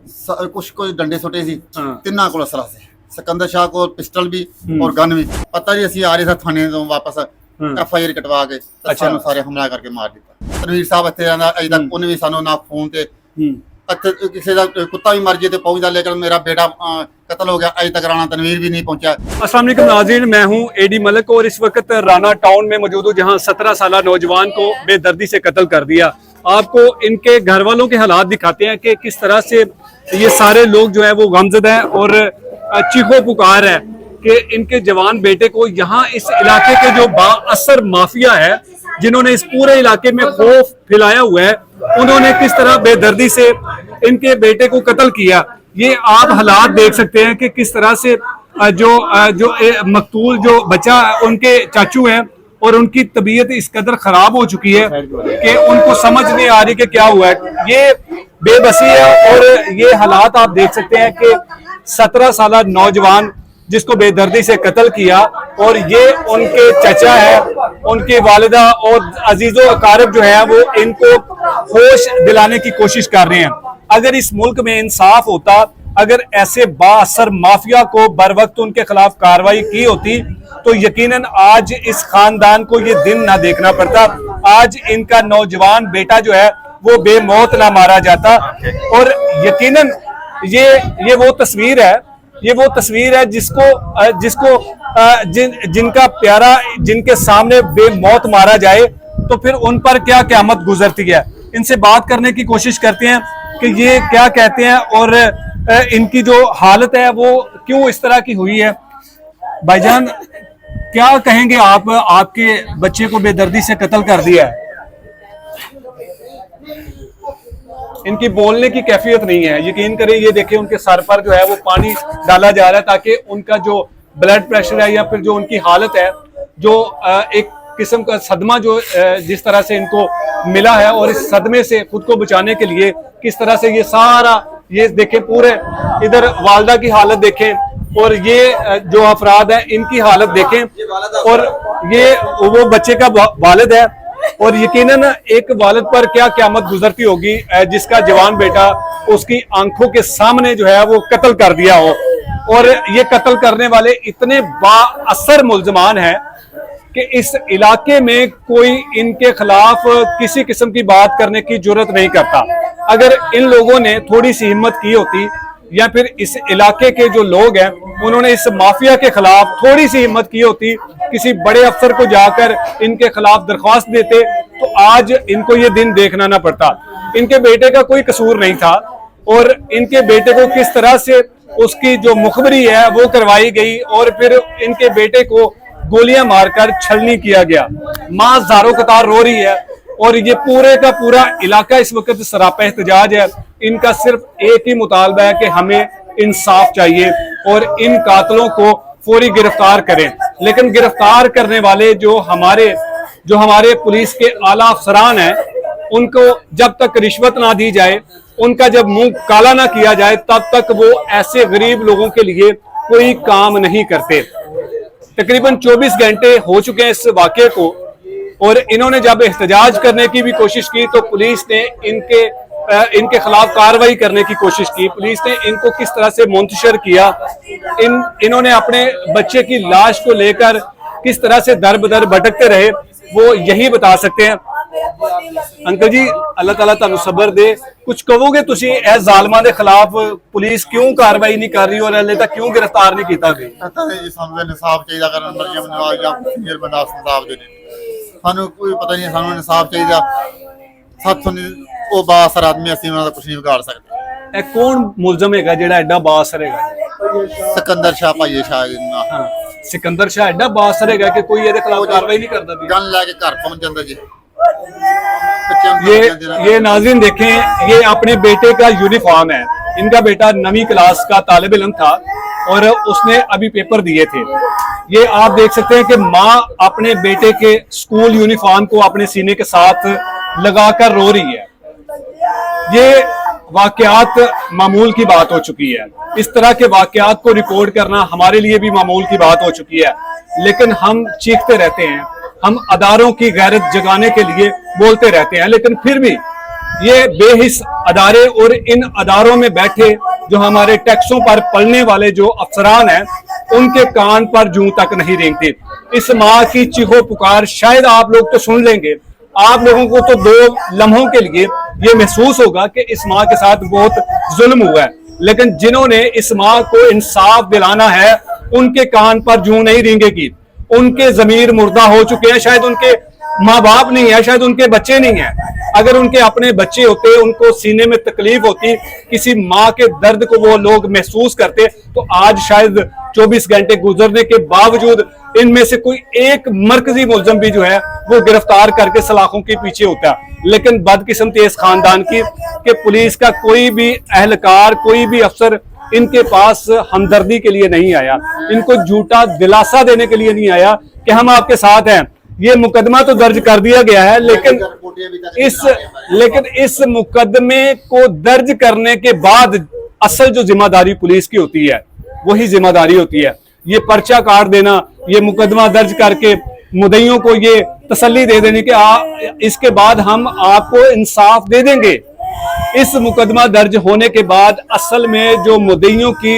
कुछ कोई डंडे सुटे सी हाँ। तिन्ना को असला से सिकंदर शाह को पिस्टल भी और गन भी पता जी ਅਸੀਂ ਆ ਰਹੇ ਸੀ थाने ਤੋਂ वापस FIR ਕਟਵਾ ਕੇ ਸਾਨੂੰ ਸਾਰੇ ਹਮਲਾ ਕਰਕੇ ਮਾਰ ਦਿੱਤਾ ਤਨਵੀਰ ਸਾਹਿਬ ਇੱਥੇ ਆਂਦਾ ਅਜੇ ਤੱਕ ਉਹਨੇ ਵੀ ਸਾਨੂੰ ਨਾ ਫੋਨ ਤੇ ਇੱਥੇ ਕਿਸੇ ਦਾ ਕੁੱਤਾ ਵੀ ਮਰ ਜੇ ਤੇ ਪਹੁੰਚਦਾ ਲੇਕਿਨ ਮੇਰਾ बेटा कत्ल हो गया अजय तक राणा तनवीर भी नहीं पहुंचा। अस्सलाम वालेकुम नाज़रीन, मैं हूं एडी मलिक और इस वक्त राना टाउन में मौजूद हूं जहां 17 साल नौजवान को बेदर्दी से कत्ल कर दिया। आपको इनके घर वालों के हालात दिखाते हैं कि किस तरह से ये सारे लोग जो है वो गमज़दा है और चीखो पुकार है कि इनके जवान बेटे को यहाँ इस इलाके के जो बाअसर माफिया है जिन्होंने इस पूरे इलाके में खौफ फैलाया हुआ है, उन्होंने किस तरह बेदर्दी से इनके बेटे को कत्ल किया। ये आप हालात देख सकते हैं कि किस तरह से जो मकतूल जो बच्चा उनके चाचू हैं और उनकी तबीयत इस कदर खराब हो चुकी है कि उनको समझ नहीं आ रही कि क्या हुआ है। ये बेबसी है और ये हालात आप देख सकते हैं कि 17 साल नौजवान जिसको बेदर्दी से कत्ल किया और ये उनके चचा है, उनकी वालिदा और अजीजो अकारब जो है वो इनको होश दिलाने की कोशिश कर रहे हैं। अगर इस मुल्क में इंसाफ होता, अगर ऐसे बाअसर माफिया को बर वक्त उनके खिलाफ कार्रवाई की होती तो यकीनन आज इस खानदान को ये दिन ना देखना पड़ता। आज इनका नौजवान बेटा जो है वो बेमौत ना मारा जाता। और यकीनन ये वो तस्वीर है, ये वो तस्वीर है जिसको जिनका प्यारा जिनके सामने बेमौत मारा जाए तो फिर उन पर क्या क़यामत गुजरती है। इनसे बात करने की कोशिश करते हैं कि ये क्या कहते हैं और इनकी जो हालत है वो क्यों इस तरह की हुई है। भाईजान क्या कहेंगे आप, आपके बच्चे को बेदर्दी से कत्ल कर दिया है, इनकी बोलने की कैफियत नहीं है। यकीन करें ये देखिए उनके सर पर जो है वो पानी डाला जा रहा है ताकि उनका जो ब्लड प्रेशर है या फिर जो उनकी हालत है, जो एक किस्म का सदमा जो जिस तरह से इनको मिला है और इस सदमे से खुद को बचाने के लिए किस तरह से ये सारा ये देखें, पूरे इधर वालदा की हालत देखें और ये जो अफराद है इनकी हालत देखें और ये वो बच्चे का वालिद है और यकीनन एक वालिद पर क्या क़यामत गुजरती होगी जिसका जवान बेटा उसकी आंखों के सामने जो है वो कत्ल कर दिया हो। और ये कत्ल करने वाले इतने बाअसर मुल्ज़मान हैं कि इस इलाके में कोई इनके खिलाफ किसी किस्म की बात करने की जुर्रत नहीं करता। अगर इन लोगों ने थोड़ी सी हिम्मत की होती या फिर इस इलाके के जो लोग हैं उन्होंने इस माफिया के खिलाफ थोड़ी सी हिम्मत की होती, किसी बड़े अफसर को जाकर इनके खिलाफ दरख्वास्त देते तो आज इनको ये दिन देखना ना पड़ता। इनके बेटे का कोई कसूर नहीं था और इनके बेटे को किस तरह से उसकी जो मुखबरी है वो करवाई गई और फिर इनके बेटे को गोलियां मारकर छलनी किया गया। मां ज़ारो कतार रो रही है और ये पूरे का पूरा इलाका इस वक्त सरापा एहतजाज है। इनका सिर्फ एक ही मुतालबा है कि हमें इंसाफ चाहिए और इन कातलों को फौरी गिरफ्तार करें। लेकिन गिरफ्तार करने वाले जो हमारे पुलिस के आला अफसरान हैं उनको जब तक रिश्वत ना दी जाए, उनका जब मुंह काला ना किया जाए तब तक वो ऐसे गरीब लोगों के लिए कोई काम नहीं करते। तकरीबन 24 घंटे हो चुके हैं इस वाक़े को और इन्होंने जब एहतजाज करने की भी कोशिश की तो पुलिस ने इनके खिलाफ कार्रवाई करने की कोशिश की। पुलिस ने इनको किस तरह से मुंतशिर किया, इन्होंने अपने बच्चे की लाश को लेकर किस तरह से दर बदर भटकते रहे वो यही बता सकते हैं। अंकल जी अल्लाह ताला तुहानू सबर दे, कुछ कहोगे तुसी ए ज़ालिमां दे खिलाफ पुलिस क्यों कार्रवाई नहीं कर रही और हले तक क्यों गिरफ्तार नहीं किया गया? पता नहीं जी, सानू इंसाफ चाहिए अगर मरियम नवाज या फिर बंदा इंसाफ दे सानू कोई पता नहीं, सानू इंसाफ चाहिए। साथों वो बाअसर आदमी असीं उन्हां दा कुछ नहीं बिगाड़ सकते। ए कौन मुलजम हैगा जेड़ा एडा बाअसर हैगा? सिकंदर शाह भाई शाह हाँ, सिकंदर शाह एडा बाअसर हैगा कि कोई ਇਹਦੇ खिलाफ कार्रवाई नहीं करता। गन लेके घर पहुंच जांदा जी। ये नाज़रीन देखें, ये अपने बेटे का यूनिफॉर्म है। इनका बेटा 9वीं क्लास का तालिब इल्म था और उसने अभी पेपर दिए थे। ये आप देख सकते हैं कि माँ अपने बेटे के स्कूल यूनिफॉर्म को अपने सीने के साथ लगाकर रो रही है। ये वाकयात मामूल की बात हो चुकी है। इस तरह के वाकयात को रिकॉर्ड करना हमारे लिए भी मामूल की बात हो चुकी है, लेकिन हम चीखते रहते हैं, हम अदारों की गैरत जगाने के लिए बोलते रहते हैं, लेकिन फिर भी ये बेहिस अदारे और इन अदारों में बैठे जो हमारे टैक्सों पर पलने वाले जो अफसरान हैं, उनके कान पर जूं तक नहीं रेंगते। इस माँ की चीखो पुकार शायद आप लोग तो सुन लेंगे, आप लोगों को तो 2 लम्हों के लिए ये महसूस होगा कि इस माँ के साथ बहुत जुल्म हुआ है, लेकिन जिन्होंने इस माँ को इंसाफ दिलाना है उनके कान पर जूं नहीं रेंगेगी। उनके जमीर मुर्दा हो चुके हैं, शायद उनके माँ बाप नहीं है, शायद उनके बच्चे नहीं हैं। अगर उनके अपने बच्चे होते, उनको सीने में तकलीफ होती, किसी माँ के दर्द को वो लोग महसूस करते, तो आज शायद 24 घंटे गुजरने के बावजूद इनमें से कोई एक मरकजी मुलजम भी जो है वो गिरफ्तार करके सलाखों के पीछे होता है। लेकिन बदकिस्मती इस खानदान की कि पुलिस का कोई भी एहलकार, कोई भी अफसर इनके पास हमदर्दी के लिए नहीं आया, इनको झूठा दिलासा देने के लिए नहीं आया कि हम आपके साथ हैं। ये मुकदमा तो दर्ज कर दिया गया है, लेकिन इस मुकदमे को दर्ज करने के बाद असल जो जिम्मेदारी पुलिस की होती है वही जिम्मेदारी होती है ये पर्चा काट देना, ये मुकदमा दर्ज करके मुद्दइयों को ये तसल्ली दे देने कि इसके बाद हम आपको इंसाफ दे देंगे। इस मुकदमा दर्ज होने के बाद असल में जो मुद्दइयों की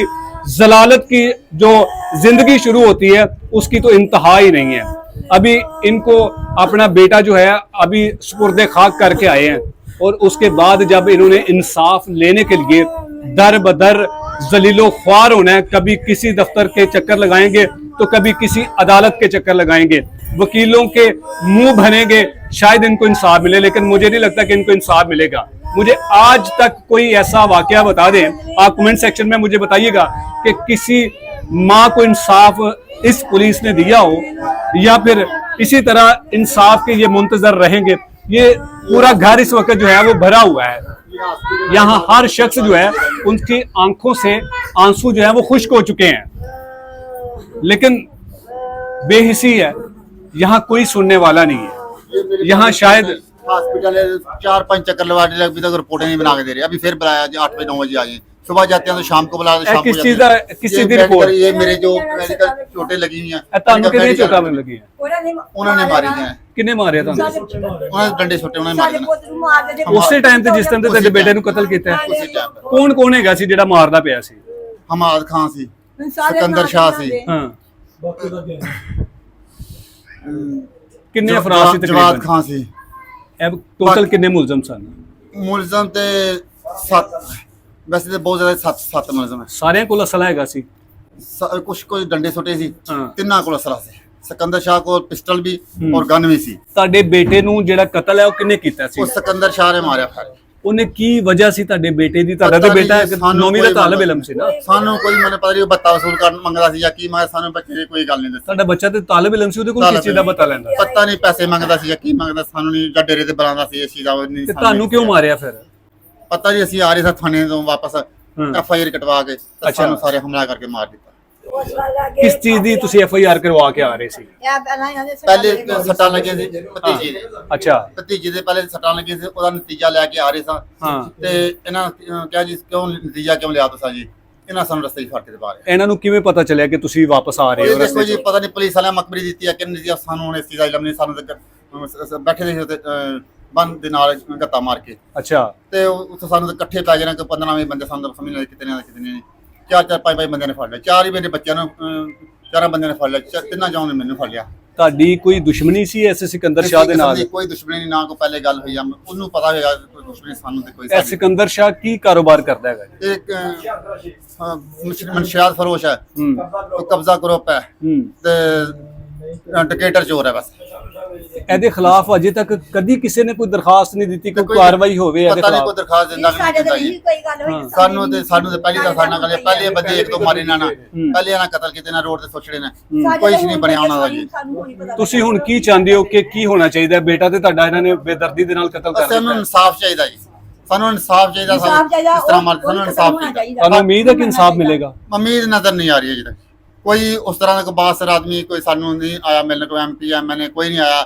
जलालत की जो जिंदगी शुरू होती है उसकी तो इंतहा ही नहीं है। अभी इनको अपना बेटा जो है अभी सुपुर्दे खाक करके आए हैं, और उसके बाद जब इन्होंने इंसाफ लेने के लिए दर बदर जलीलो ख्वार होना है, कभी किसी दफ्तर के चक्कर लगाएंगे तो कभी किसी अदालत के चक्कर लगाएंगे, वकीलों के मुंह भरेंगे, शायद इनको इंसाफ मिले, लेकिन मुझे नहीं लगता कि इनको इंसाफ मिलेगा। मुझे आज तक कोई ऐसा वाकया बता दें, आप कमेंट सेक्शन में मुझे बताइएगा कि किसी माँ को इंसाफ इस पुलिस ने दिया हो, या फिर इसी तरह इंसाफ के ये मुंतजर रहेंगे। ये पूरा घर इस वक्त जो है वो भरा हुआ है, यहाँ हर शख्स जो है उनकी आंखों से आंसू जो है वो खुश्क हो चुके हैं, लेकिन बेहिसी है, यहाँ कोई सुनने वाला नहीं है। यहाँ शायद हॉस्पिटल 4-5 चक्कर लगा दिए, अभी तक रिपोर्टें नहीं बना के दे रहे। अभी फिर बुलाया 8 बजे 9 बजे आ जाए, सुबह जाते हैं तो शाम को बुला दे। किस चीज की रिपोर्ट? ये मेरे जो मेडिकल चोटें लगी हुई हैं, कितनी चोटा में लगी है? उन्होंने मारी हैं। किन्ने मारे था? उन्होंने डंडे छोटे उन्होंने मारे। उसी टाइम ਤੇ ਜਿਸ ਟਾਈਮ ਤੇ ਤੁਹਾਡੇ ਬੇਟੇ ਨੂੰ ਕਤਲ ਕੀਤਾ ਕੌਣ ਕੌਣ ਹੈਗਾ ਸੀ ਜਿਹੜਾ ਮਾਰਦਾ ਪਿਆ ਸੀ? ਹਮਾਦ ਖਾਨ ਸੀ, ਸਿਕੰਦਰ ਸ਼ਾਹ ਸੀ, ਹਾਂ, ਕਿੰਨੇ ਅਫਰਾਦ ਸੀ ਤਕਰੀਬਨ? ਜਵਾਦ ਖਾਨ ਸੀ। ਇਹ ਟੋਟਲ ਕਿੰਨੇ ਮੁਲਜ਼ਮ ਸਨ? ਮੁਲਜ਼ਮ ਤੇ 7, ਵੈਸੇ ਤਾਂ ਬਹੁਤ ਜ਼ਿਆਦਾ 7 ਮੁਲਜ਼ਮ ਹੈ। ਸਾਰਿਆਂ ਕੋਲ ਅਸਲਾ ਹੈਗਾ ਸੀ? ਕੁਝ ਕੋਈ ਡੰਡੇ ਛੋਟੇ ਸੀ, ਹਾਂ। ਤਿੰਨਾਂ ਕੋਲ ਅਸਲਾ ਸੀ। ਸਿਕੰਦਰ ਸ਼ਾਹ ਕੋਲ ਪਿਸਟਲ ਵੀ ਔਰ ਗਨ ਵੀ ਸੀ। ਤੁਹਾਡੇ ਬੇਟੇ ਨੂੰ ਜਿਹੜਾ ਕਤਲ ਹੈ ਉਹ ਕਿੰਨੇ ਕੀਤਾ ਸੀ? ਉਹ ਸਿਕੰਦਰ ਸ਼ਾਹ ਨੇ ਮਾਰਿਆ ਫਿਰ। ਉਹਨੇ ਕੀ ਵਜ੍ਹਾ ਸੀ ਤੁਹਾਡੇ ਬੇਟੇ ਦੀ? ਤੁਹਾਡਾ ਤਾਂ ਬੇਟਾ 9ਵੀਂ ਦਾ ਤਾਲਿਬ ਇਲਮ ਸੀ ਨਾ? ਸਾਨੂੰ ਕੋਈ ਮੈਨੂੰ ਪਤਾ ਨਹੀਂ, ਉਹ ਬੱਤਾ ਵਸੂਲ ਕਰਨ ਮੰਗਦਾ ਸੀ ਜਾਂ ਕੀ ਮੰਗਦਾ, ਸਾਨੂੰ ਬੱਚੇ ਦੀ ਕੋਈ ਗੱਲ ਨਹੀਂ ਦੱਸੀ। ਤੁਹਾਡਾ ਬੱਚਾ ਤੇ ਤਾਲਿਬ ਇਲਮ ਸੀ, ਉਹਦੇ ਕੋਲ ਕਿਸ ਚੀਜ਼ ਦਾ ਪਤਾ ਲੈਂਦਾ? ਪਤਾ ਨਹੀਂ ਪੈਸੇ ਮੰਗਦਾ ਸੀ ਜਾਂ ਕੀ ਮੰਗਦਾ, ਸਾਨੂੰ ਨਹੀਂ, ਜਾਂ ਡੇਰੇ ਤੇ ਬੁਲਾਉਂਦਾ ਸੀ, ਇਸ ਚੀਜ਼ ਦਾ ਨਹੀਂ। ਤੇ ਤੁਹਾਨੂੰ ਕਿਉਂ ਮਾਰਿਆ ਫਿਰ? ਪਤਾ ਨਹੀਂ, ਅਸੀਂ ਆ ਰਹੇ ਸਾਂ ਥਾਣੇ ਤੋਂ ਵਾਪਸ, FIR ਕਟਵਾ ਕੇ ਸਾਨੂੰ ਸਾਰੇ ਹਮਲਾ ਕਰਕੇ ਮਾਰ ਦਿੱਤਾ। ਕਿਸ ਚੀਜ਼ ਦੀ ਤੁਸੀਂ FIR ਕਰਵਾ ਕੇ ਆ ਰਹੇ ਸੀ? ਪਹਿਲੇ ਸੱਟਾਂ ਲੱਗੀਆਂ ਸੀ ਭਤੀਜੇ ਦੇ। ਅੱਛਾ, ਭਤੀਜੇ ਦੇ ਪਹਿਲੇ ਸੱਟਾਂ ਲੱਗੀਆਂ ਸੀ, ਉਹਦਾ ਨਤੀਜਾ ਲੈ ਕੇ ਆ ਰਹੇ ਸਾਂ। ਹਾਂ, ਤੇ ਇਹਨਾਂ ਕਿਹਾ ਜੀ ਕਿਉਂ ਨਤੀਜਾ ਕਿਉਂ ਲਿਆ ਤੁਸੀਂ ਜੀ? ਇਹਨਾਂ ਸਾਨੂੰ ਰਸਤੇ 'ਚ ਫੜ ਕੇ ਦਬਾ ਲਿਆ। ਇਹਨਾਂ ਨੂੰ ਕਿਵੇਂ ਪਤਾ ਚੱਲਿਆ ਕਿ ਤੁਸੀਂ ਵਾਪਸ ਆ ਰਹੇ ਹੋ? ਦੇਖੋ ਜੀ, ਪਤਾ ਨਹੀਂ ਪੁਲਿਸ ਵਾਲਿਆਂ ਮਕਬਰੀ ਦਿੱਤੀ ਹੈ ਕਿ ਨਹੀਂ ਦਿੱਤੀ, ਸਾਨੂੰ ਹੁਣ ਇਸ ਚੀਜ਼ ਦਾ ਇਲਮ ਨਹੀਂ। ਸਾਨੂੰ ਤਾਂ ਬੈਠੇ ਦੇ ਸੀ ਉੱਤੇ ਬੰਦ ਦੇ ਨਾਲ ਗੱਤਾ ਮਾਰ ਕੇ। ਅੱਛਾ, ਤੇ ਉੱਥੇ ਸਾਨੂੰ ਤਾਂ ਇਕੱਠੇ ਪੈ ਜਾਣਾ ਕਿ 15 ਬੰਦੇ, ਸਾਨੂੰ ਸਮਝ ਨਹੀਂ ਕਿਤੇ ਨੇ ਕਿਤੇ ਨਹੀਂ। 4-5 ਬੰਦਿਆਂ ਨੇ ਫੜ ਲਿਆ, 4 ਹੀ ਮੇਰੇ ਬੱਚਿਆਂ ਨੂੰ 4 ਬੰਦਿਆਂ ਨੇ ਫੜ ਲਿਆ, 3 ਜੌਂ ਨੇ ਮੈਨੂੰ ਫੜ ਲਿਆ। ਤੁਹਾਡੀ ਕੋਈ ਦੁਸ਼ਮਣੀ ਸੀ ਐਸੇ ਸਿਕੰਦਰ ਸ਼ਾਹ ਦੇ ਨਾਲ? ਕੋਈ ਦੁਸ਼ਮਣੀ ਨਹੀਂ, ਨਾ ਕੋਈ ਪਹਿਲੇ ਗੱਲ ਹੋਈ ਆ, ਉਹਨੂੰ ਪਤਾ ਹੋਏਗਾ ਕੋਈ ਦੁਸ਼ਮਣੀ ਸਾਨੂੰ ਤੇ ਕੋਈ। ਇਹ ਸਿਕੰਦਰ ਸ਼ਾਹ ਕੀ ਕਾਰੋਬਾਰ ਕਰਦਾ ਹੈਗਾ? ਇੱਕ ਮਨਸ਼ਿਆਤ ਫਰੋਸ਼ ਹੈ, ਕਬਜ਼ਾ ਗਰੁੱਪ ਹੈ ਤੇ ਡਿਕਟੇਟਰ ਚੋਰ ਹੈ ਬਸ। ਇਹਦੇ ਖਿਲਾਫ ਅਜੇ ਤੱਕ ਕਦੀ ਕਿਸੇ ਨੇ ਕੋਈ ਦਰਖਾਸਤ ਨਹੀਂ ਦਿੱਤੀ, ਕੋਈ ਕਾਰਵਾਈ ਹੋਵੇ ਇਹਦੇ ਪਤਾ ਨਹੀਂ, ਖਿਲਾਫ? ਕੋਈ ਦਰਖਾਸਤ ਦਿੰਦਾ ਨਹੀਂ। ਸਾਨੂੰ ਤੇ ਪਹਿਲੀ ਤਾਂ ਸਾਡੇ ਨਾਲ ਪਹਿਲੇ ਬੰਦੇ 1-2 ਮਾਰੇ ਨਾ, ਪਹਿਲੇ ਇਹਨਾਂ ਕਤਲ ਕੀਤੇ ਨਾ, ਰੋਡ ਤੇ ਸੁੱਟੜੇ ਨੇ, ਕੋਈ ਨਹੀਂ ਬਣਿਆ ਉਹਨਾਂ ਦਾ ਜੀ। ਤੁਸੀਂ ਹੁਣ ਕੀ ਚਾਹੁੰਦੇ ਹੋ ਕਿ ਕੀ ਹੋਣਾ ਚਾਹੀਦਾ? ਬੇਟਾ ਤੇ ਤੁਹਾਡਾ ਇਹਨਾਂ ਨੇ ਬੇਦਰਦੀ ਦੇ ਨਾਲ ਕਤਲ ਕਰ ਦਿੱਤਾ। ਸਾਨੂੰ ਇਨਸਾਫ ਚਾਹੀਦਾ ਜੀ, ਸਾਨੂੰ ਇਨਸਾਫ ਚਾਹੀਦਾ। ਸਾਨੂੰ ਇਨਸਾਫ ਚਾਹੀਦਾ। ਤੁਹਾਨੂੰ ਉਮੀਦ ਹੈ ਕਿ ਇਨਸਾਫ ਮਿਲੇਗਾ? ਉਮੀਦ ਨਜ਼ਰ ਨਹੀਂ ਆ ਰਹੀ ਹੈ ਜੀ। ਕੋਈ ਉਸ ਤਰ੍ਹਾਂ ਦਾ ਕੋਈ ਬਾਸਰ ਆਦਮੀ ਕੋਈ ਸਾਨੂੰ ਨਹੀਂ ਆਇਆ ਮਿਲਣ, ਕੋਈ MP MLA ਕੋਈ ਨਹੀਂ ਆਇਆ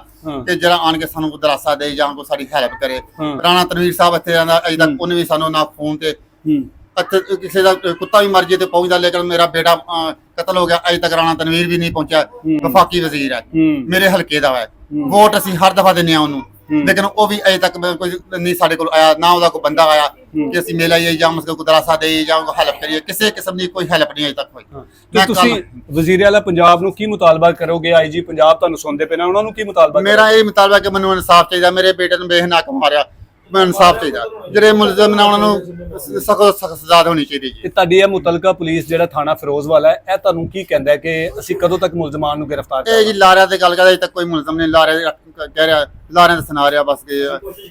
ਕਿ ਜਿਹੜਾ ਆਣ ਕੇ ਸਾਨੂੰ ਕੋਈ ਦਰਾਸਾ ਦੇ ਜਾਂ ਕੋਈ ਸਾਡੀ ਹੈਲਪ ਕਰੇ। ਰਾਣਾ ਤਨਵੀਰ ਸਾਹਿਬ ਇੱਥੇ ਰਹਿੰਦਾ, ਅਜੇ ਤੱਕ ਉਹਨੇ ਵੀ ਸਾਨੂੰ ਨਾ ਫੋਨ ਤੇ, ਇੱਥੇ ਕਿਸੇ ਦਾ ਕੁੱਤਾ ਵੀ ਮਰ ਜੇ ਤੇ ਪਹੁੰਚਦਾ, ਲੇਕਿਨ ਮੇਰਾ ਬੇਟਾ ਕਤਲ ਹੋ ਗਿਆ, ਅਜੇ ਤੱਕ ਰਾਣਾ ਤਨਵੀਰ ਵੀ ਨਹੀਂ ਪਹੁੰਚਿਆ। ਵਫਾਕੀ ਵਜ਼ੀਰ ਹੈ, ਮੇਰੇ ਹਲਕੇ ਦਾ ਹੈ, ਵੋਟ ਅਸੀਂ ਹਰ ਦਫਾ ਦਿੰਦੇ ਆ ਉਹਨੂੰ, लेकिन वो भी अजे तक कोई नहीं साडे कोल आया, ना ਉਹਦਾ ਕੋਈ ਬੰਦਾ ਆਇਆ ਕਿ ਅਸੀਂ ਮਿਲ ਆਈਏ ਜਾਂ ਮਸਕੇ ਕੋ ਦਰਾਸਾ ਦੇਈਏ ਜਾਂ ਉਹ ਹੈਲਪ ਕਰੀਏ। ਕਿਸੇ ਕਿਸਮ ਦੀ ਕੋਈ ਹੈਲਪ ਨਹੀਂ ਅਜੇ ਤੱਕ ਹੋਈ। ਤੇ ਤੁਸੀਂ ਵਜ਼ੀਰ ਆਲਾ ਪੰਜਾਬ ਨੂੰ ਕੀ ਮੁਤਾਲਬਾ ਕਰੋਗੇ? ਆਈਜੀ ਪੰਜਾਬ ਤੁਹਾਨੂੰ ਸੁਣਦੇ ਪਏ ਨੇ, ਉਹਨਾਂ ਨੂੰ ਕੀ ਮੁਤਾਲਬਾ? ਮੇਰਾ ਇਹ ਮੁਤਾਲਬਾ ਕਿ ਮੈਨੂੰ ਇਨਸਾਫ ਚਾਹੀਦਾ। ਮੇਰੇ ਬੇਟੇ ਨੂੰ ਬੇਹਨਾਕ ਮਾਰਿਆ, ਮੈਨੂੰ ਇਨਸਾਫ ਚਾਹੀਦਾ। ਜਿਹੜੇ ਮੁਲਜ਼ਮ ਨੇ ਉਹਨਾਂ ਨੂੰ ਸਖਤ ਸਜ਼ਾ ਹੋਣੀ ਚਾਹੀਦੀ ਜੀ। ਤੇ ਤੁਹਾਡੀ ਇਹ ਮੁਤਲਕਾ ਪੁਲਿਸ ਜਿਹੜਾ ਥਾਣਾ ਫਿਰੋਜ਼ਵਾਲਾ ਹੈ, ਇਹ ਤੁਹਾਨੂੰ ਕੀ ਕਹਿੰਦਾ ਹੈ ਕਿ ਅਸੀਂ ਕਦੋਂ ਤੱਕ ਮੁਲਜ਼ਮਾਨ ਨੂੰ ਗ੍ਰਿਫਤਾਰ ਇਹ ਕਰਾਂਗੇ? ਜੀ ਲਾਰਿਆਂ ਤੇ ਗੱਲ ਕਰਦਾ, ਅਜੇ ਤੱਕ ਕੋਈ ਮੁਲਜ਼ਮ ਨਹੀਂ। ਲਾਰੇ ਕਹਿ ਰਿਹਾ, ਲਾਰਿਆਂ ਤੇ ਸੁਣਾ ਰਿਹਾ ਬਸ ਕਿ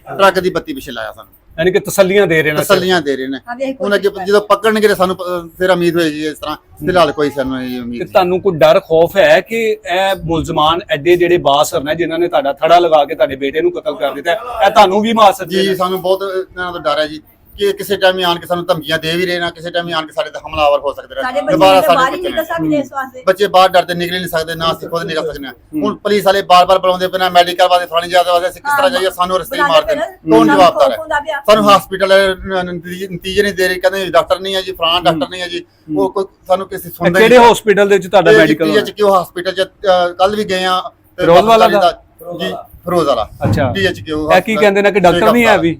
ਟਰੱਕ ਦੀ ਬੱਤੀ ਪਿੱਛੇ ਲਾਇਆ ਸਾਨੂੰ, ਯਾਨੀ ਕਿ ਤਸੱਲੀਆਂ ਦੇ ਰਹੇ ਨੇ। ਤਸੱਲੀਆਂ ਦੇ ਰਹੇ ਨੇ। ਹੁਣ ਅੱਗੇ ਜਦੋਂ ਪਕੜਨਗੇ ਤਾਂ ਸਾਨੂੰ ਫਿਰ ਉਮੀਦ ਹੋਏਗੀ। ਇਸ ਤਰ੍ਹਾਂ ਫਿਲਹਾਲ ਕੋਈ ਸਾਨੂੰ ਇਹ ਤੇ ਉਮੀਦ ਨਹੀਂ। ਤੁਹਾਨੂੰ ਕੋਈ ਡਰ ਖੌਫ ਹੈ ਕਿ ਇਹ ਮੁਲਜ਼ਮਾਨ ਐਡੇ ਜਿਹੜੇ ਬਾਸਰ ਨੇ ਜਿਨ੍ਹਾਂ ਨੇ ਤੁਹਾਡਾ ਥੜਾ ਲਗਾ ਕੇ ਤੁਹਾਡੇ ਬੇਟੇ ਨੂੰ ਕਤਲ ਕਰ ਦਿੱਤਾ, ਇਹ ਤੁਹਾਨੂੰ ਵੀ ਮਾਰ ਸਕਦੇ ਜੀ ਨੇ? ਸਾਨੂੰ ਬਹੁਤ ਇਹਨਾਂ ਦਾ ਡਰ ਹੈ ਜੀ ਕਿ ਕਿਸੇ ਟਾਈਮ ਹੀ ਆਣ ਕੇ ਸਾਨੂੰ ਧਮਕੀਆਂ ਦੇ ਵੀ ਰਹੇ ਨਾ, ਕਿਸੇ ਟਾਈਮ ਹੀ ਆਣ ਕੇ ਸਾਡੇ ਤੇ ਹਮਲਾਵਰ ਹੋ ਸਕਦੇ ਨੇ। ਦੁਬਾਰਾ ਸਾਡੇ ਬੱਚੇ ਬਾਹਰ ਡਰਦੇ ਨਿਕਲ ਨਹੀਂ ਸਕਦੇ, ਨਾ ਅਸੀਂ ਖੁਦ ਨਿਕਲ ਸਕਦੇ ਹਾਂ। ਹੁਣ ਪੁਲਿਸ ਵਾਲੇ ਬਾਰ-ਬਾਰ ਬੁਲਾਉਂਦੇ ਪਏ ਨੇ ਮੈਡੀਕਲ ਵਾਸਤੇ, ਫਲਾਣੀ ਜਗ੍ਹਾ ਵਾਸਤੇ। ਅਸੀਂ ਕਿਸ ਤਰ੍ਹਾਂ ਜਾਈਏ? ਸਾਨੂੰ ਰਸਤੇ ਹੀ ਮਾਰਦੇ ਨੇ। ਕੌਣ ਜਵਾਬਦਾਰ ਹੈ? ਸਾਨੂੰ ਹਸਪੀਟਲ ਨਤੀਜੇ ਨਹੀਂ ਦੇ ਰਹੇ, ਕਹਿੰਦੇ ਡਾਕਟਰ ਨਹੀਂ ਹੈ ਜੀ, ਫਲਾਣਾ ਡਾਕਟਰ ਨਹੀਂ ਹੈ ਜੀ। ਉਹ ਕੋਈ ਸਾਨੂੰ ਕਿਸੇ ਸੁਣਦਾ ਕਿਹੜੇ ਹਸਪੀਟਲ ਦੇ ਵਿੱਚ ਤੁਹਾਡਾ ਮੈਡੀਕਲ? PHQ ਹਸਪੀਟਲ ਚ ਕੱਲ ਵੀ ਗਏ ਆ। ਫਿਰੋਜ਼ਵਾਲਾ ਦਾ? ਜੀ ਫਿਰੋਜ਼ ਵਾਲਾ। ਅੱਛਾ, PHQ ਇਹ ਕੀ ਕਹਿੰਦੇ ਨੇ ਕਿ ਡਾਕਟਰ ਨਹੀਂ ਹੈ ਅभी?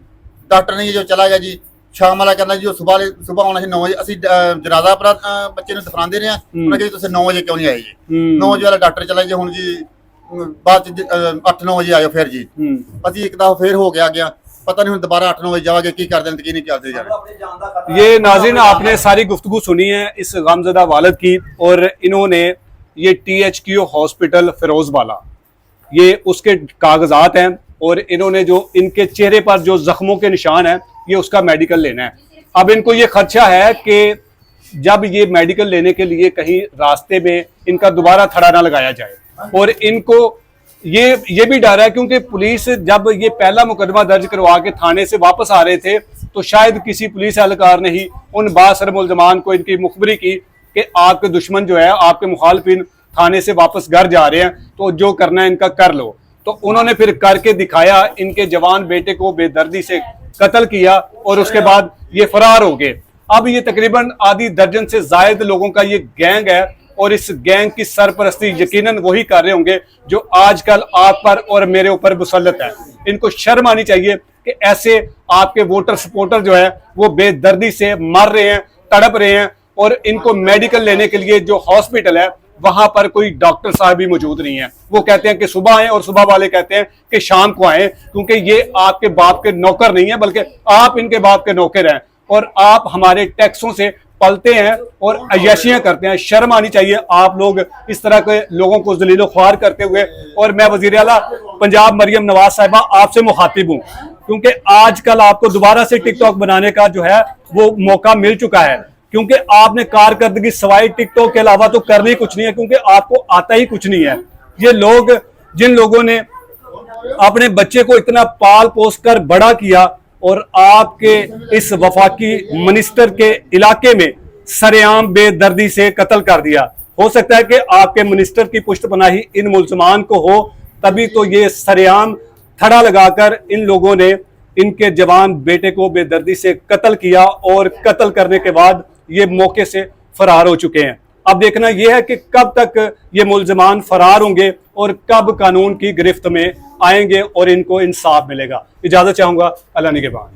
ਡਾਕਟਰ ਨਹੀਂ ਜੋ ਚਲਾ ਗਿਆ ਜੀ। ਸ਼ਾਮ ਵਾਲਾ ਕਹਿੰਦਾ ਜੀ ਉਹ ਸਵੇਰ ਆਉਣਾ ਸੀ 9 ਵਜੇ। ਅਸੀਂ ਜਨਾਜ਼ਾ ਪਰ ਬੱਚੇ ਨੂੰ ਦਫਨਾਉਂਦੇ ਰਹੇ ਹਾਂ। ਉਹਨਾਂ ਕਹਿੰਦੇ ਤੁਸੀਂ 9 ਵਜੇ ਕਿਉਂ ਨਹੀਂ ਆਏ ਜੀ? 9 ਵਜੇ ਵਾਲਾ ਡਾਕਟਰ ਚਲਾ ਗਿਆ। ਹੁਣ ਜੀ ਬਾਅਦ ਚ 8-9 ਵਜੇ ਆਇਓ ਫਿਰ ਜੀ। ਅਸੀਂ ਇੱਕ ਦਫਾ ਫਿਰ ਹੋ ਗਿਆ पता नहीं दोबारा 8-9 बजे जाओगे की कर दें की नहीं करते जाने। ये नाज़रीन आपने सारी गुफ्तगू सुनी है इस गमज़दा वालिद की, और इन्होंने ये THQ हॉस्पिटल फिरोज़वाला ये उसके कागजात हैं, और इन्होंने जो इनके चेहरे पर जो जख्मों के निशान हैं ये उसका मेडिकल लेना है। अब इनको ये खदशा है कि जब ये मेडिकल लेने के लिए कहीं रास्ते में इनका दोबारा थड़ा ना लगाया जाए, और इनको ये भी डर है क्योंकि पुलिस जब ये पहला मुकदमा दर्ज करवा के थाने से वापस आ रहे थे तो शायद किसी पुलिस एहलकार ने ही उन बासर मुलजमान को इनकी मुखबरी की कि आपके दुश्मन जो है, आपके मुखालफिन थाने से वापस घर जा रहे हैं, तो जो करना है इनका कर लो। तो उन्होंने फिर करके दिखाया, इनके जवान बेटे को बेदर्दी से कत्ल किया और उसके बाद ये फरार हो गए। अब ये तकरीबन आधी दर्जन से जायद लोगों का ये गैंग है, और इस गैंग की सरपरस्ती यकीनन वही कर रहे होंगे जो आजकल आप पर और मेरे ऊपर मुसल्लत है। इनको शर्म आनी चाहिए कि ऐसे आपके वोटर सपोर्टर जो है वो बेदर्दी से मर रहे हैं, तड़प रहे हैं, और इनको मेडिकल लेने के लिए जो हॉस्पिटल है वहां पर कोई डॉक्टर साहब भी मौजूद नहीं है। वो कहते हैं कि सुबह आए, और सुबह वाले कहते हैं कि शाम को आए, क्योंकि ये आपके बाप के नौकर नहीं है बल्कि आप इनके बाप के नौकर हैं, और आप हमारे टैक्सों से पलते हैं और अय्याशियां करते हैं। शर्म आनी चाहिए आप लोग इस तरह के लोगों को जलीलो ख्वार करते हुए। और मैं वज़ीर आला पंजाब मरियम नवाज साहिबा आपसे मुखातिब हूं, क्योंकि आजकल आपको दोबारा से टिकटॉक बनाने का जो है वो मौका मिल चुका है, क्योंकि आपने कारकर्दगी सवाई टिकटॉक के अलावा तो करनी कुछ नहीं है, क्योंकि आपको आता ही कुछ नहीं है। ये लोग, जिन लोगों ने अपने बच्चे को इतना पाल पोस कर बड़ा किया और आपके इस वफाकी मिनिस्टर के इलाके में सरेआम बेदर्दी से कत्ल कर दिया, हो सकता है कि आपके मिनिस्टर की पुष्टपनाही इन मुल्ज़मान को हो, तभी तो ये सरेआम थड़ा लगाकर इन लोगों ने इनके जवान बेटे को बेदर्दी से कत्ल किया, और कत्ल करने के बाद ये मौके से फरार हो चुके हैं। अब देखना यह है कि कब तक ये मुल्ज़मान फरार होंगे और कब कानून की गिरफ्त में आएंगे और इनको इंसाफ मिलेगा। इजाज़त चाहूँगा, अल्लाह निगहबान।